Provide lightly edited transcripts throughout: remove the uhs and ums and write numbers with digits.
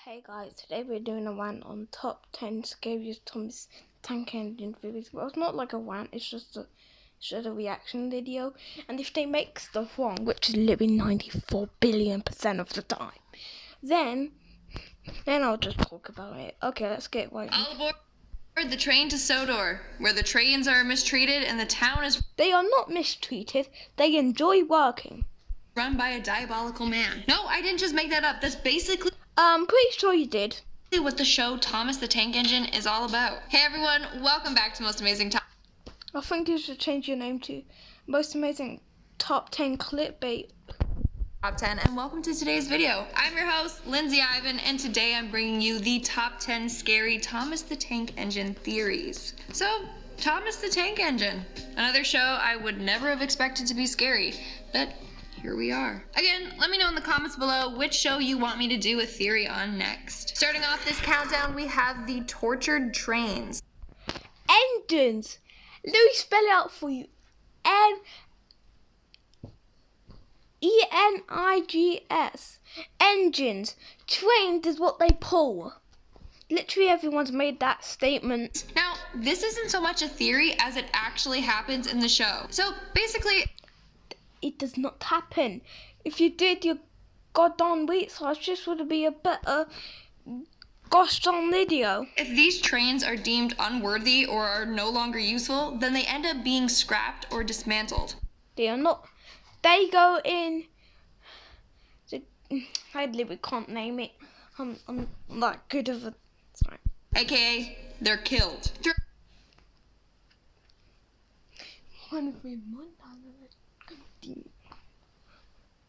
Hey guys, today we're doing a rant on top 10 scariest Thomas Tank Engine theories. Well, it's not like a rant, it's just a reaction video. And if they make stuff wrong, which is literally 94 billion% of the time, then I'll just talk about it. Okay, let's get right. All aboard the train to Sodor, where the trains are mistreated and the town is They are not mistreated, they enjoy working. run by a diabolical man. No, I didn't just make that up. That's basically Pretty sure you did. what the show Thomas the Tank Engine is all about. Hey everyone, welcome back to Most Amazing Top. I think you should change your name to Most Amazing Top 10 Clickbait. Top 10, and welcome to today's video. I'm your host, Lindsay Ivan, and today I'm bringing you the top 10 scary Thomas the Tank Engine theories. So, Thomas the Tank Engine, another show I would never have expected to be scary, but here we are. Again, let me know in the comments below which show you want me to do a theory on next. Starting off this countdown, we have the tortured trains. Engines. Let me spell it out for you. ENIGS. Engines. Trains is what they pull. Literally everyone's made that statement. Now, this isn't so much a theory as it actually happens in the show. So basically, It does not happen. If you did your goddamn research, this would be a better gosh darn video. if these trains are deemed unworthy or are no longer useful, then they end up being scrapped or dismantled. They are not. They go in. I literally can't name it. I'm not good of a. Sorry. AKA, they're killed.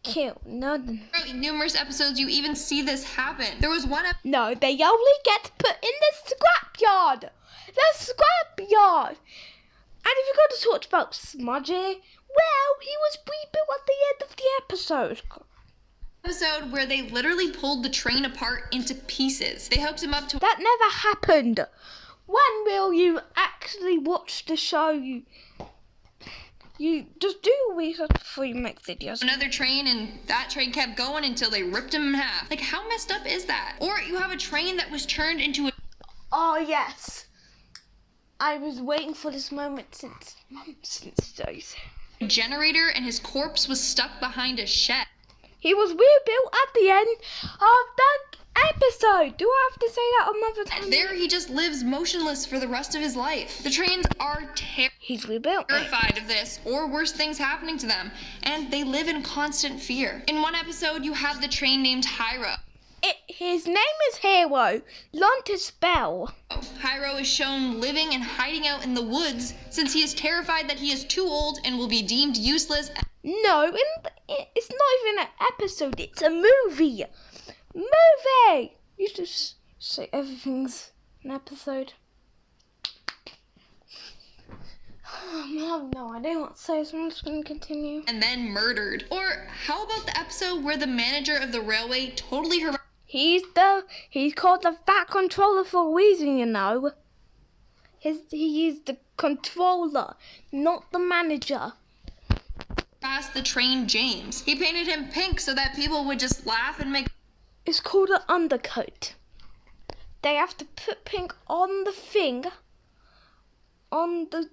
Kill. No. Throughout numerous episodes, you even see this happen. There was one No, they only get put in the scrapyard. The scrapyard. And if you're going to talk about Smudgy, well, he was rebuilt at the end of the episode. episode where they literally pulled the train apart into pieces. They hooked him up to That never happened. When will you actually watch the show? You just do research before you make videos. another train, and that train kept going until they ripped him in half. Like, how messed up is that? Or you have a train that was turned into Oh yes, I was waiting for this moment since days. a generator and his corpse was stuck behind a shed. He was rebuilt at the end of the episode. Do I have to say that another time? There he just lives motionless for the rest of his life. The trains are He's rebuilt. terrified of this or worse things happening to them, and they live in constant fear. In one episode, you have the train named Hyro. His name is Hero. Learn to spell. Hyro is shown living and hiding out in the woods since he is terrified that he is too old and will be deemed useless. No, it's not even an episode. It's a movie. Movie. You just say everything's an episode. No, I don't want to say, so I'm just going to continue. And then murdered. Or how about the episode where the manager of the railway totally He's called the Fat Controller for a reason, you know. He is the controller, not the manager. harassed the train James? He painted him pink so that people would just laugh and make It's called an undercoat. They have to put pink on the thing, on the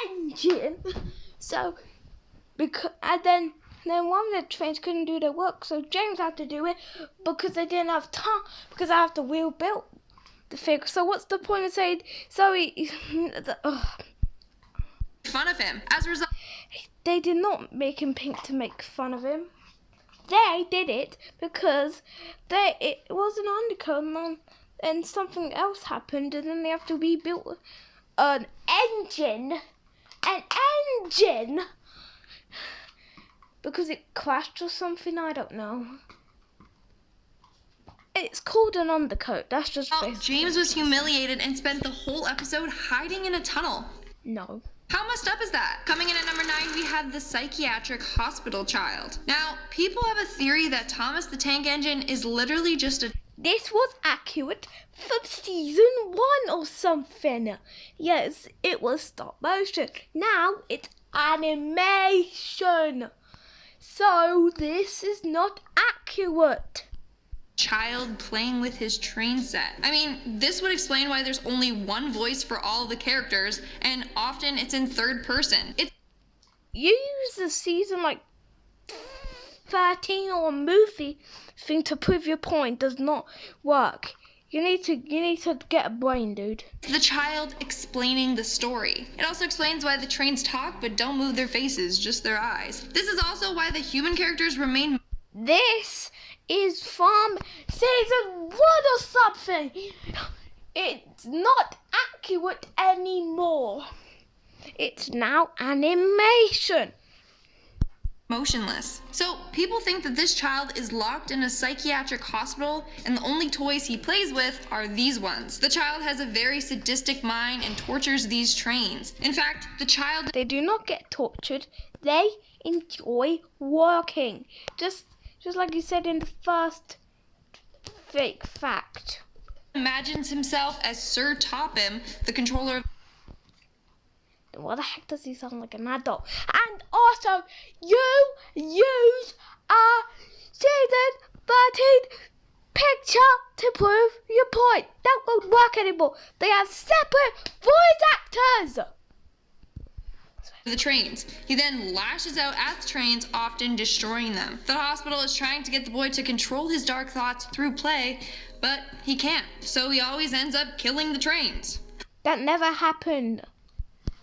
engine. So, and then one of the trains couldn't do their work, so James had to do it because they didn't have time, because I have to rebuild the thing. So what's the point of saying sorry? fun of him. As a result, They did not make him pink to make fun of him. They did it because it was an undercoat, and something else happened, and then they have to rebuild an engine. An engine! Because it crashed or something, I don't know. It's called an undercoat. That's just basically. James was humiliated and spent the whole episode hiding in a tunnel. No. How messed up is that? Coming in at number 9, we have the psychiatric hospital child. Now, people have a theory that Thomas the Tank Engine is literally just a This was accurate from season 1 or something. Yes, it was stop motion. Now it's animation. So this is not accurate. child playing with his train set. I mean, this would explain why there's only one voice for all the characters, and often it's in third person. You use the season like 13 or a movie thing to prove your point does not work. You need to get a brain, dude. The child explaining the story. It also explains why the trains talk but don't move their faces, just their eyes. This is also why the human characters remain. This is from season 1 or something. It's not accurate anymore. It's now animation. Motionless. So people think that this child is locked in a psychiatric hospital and the only toys he plays with are these ones. The child has a very sadistic mind and tortures these trains. In fact, the child... They do not get tortured. They enjoy working. Just like you said in the first fake fact. Imagines himself as Sir Topham, the controller of... What the heck does he sound like an adult? And also, you use a season 13 picture to prove your point. That won't work anymore. They have separate voice actors. The trains. He then lashes out at the trains, often destroying them. The hospital is trying to get the boy to control his dark thoughts through play, but he can't. So he always ends up killing the trains. That never happened.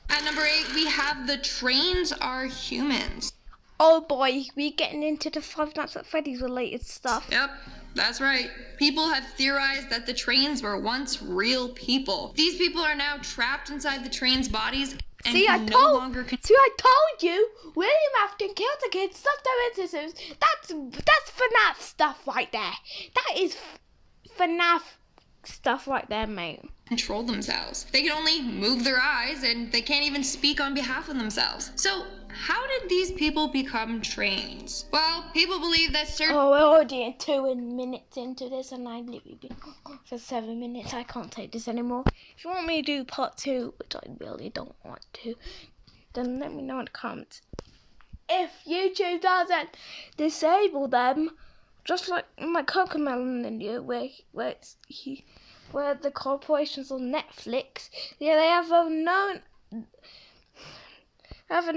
At number 8, we have the trains are humans. Oh boy, we're getting into the Five Nights at Freddy's related stuff. Yep, that's right. People have theorized that the trains were once real people. These people are now trapped inside the trains' bodies and I told you, William Afton killed the kids, stuffed their innocents. That's FNAF stuff right there. That is FNAF stuff right there, mate. Control themselves. They can only move their eyes and they can't even speak on behalf of themselves. So how did these people become trains? Well, people believe that certain... Oh, we're already 2 minutes into this and I've literally been for 7 minutes. I can't take this anymore. If you want me to do part 2, which I really don't want to, then let me know in the comments. If YouTube doesn't disable them, just like my Cocomelon video where the corporations on Netflix, yeah, they have a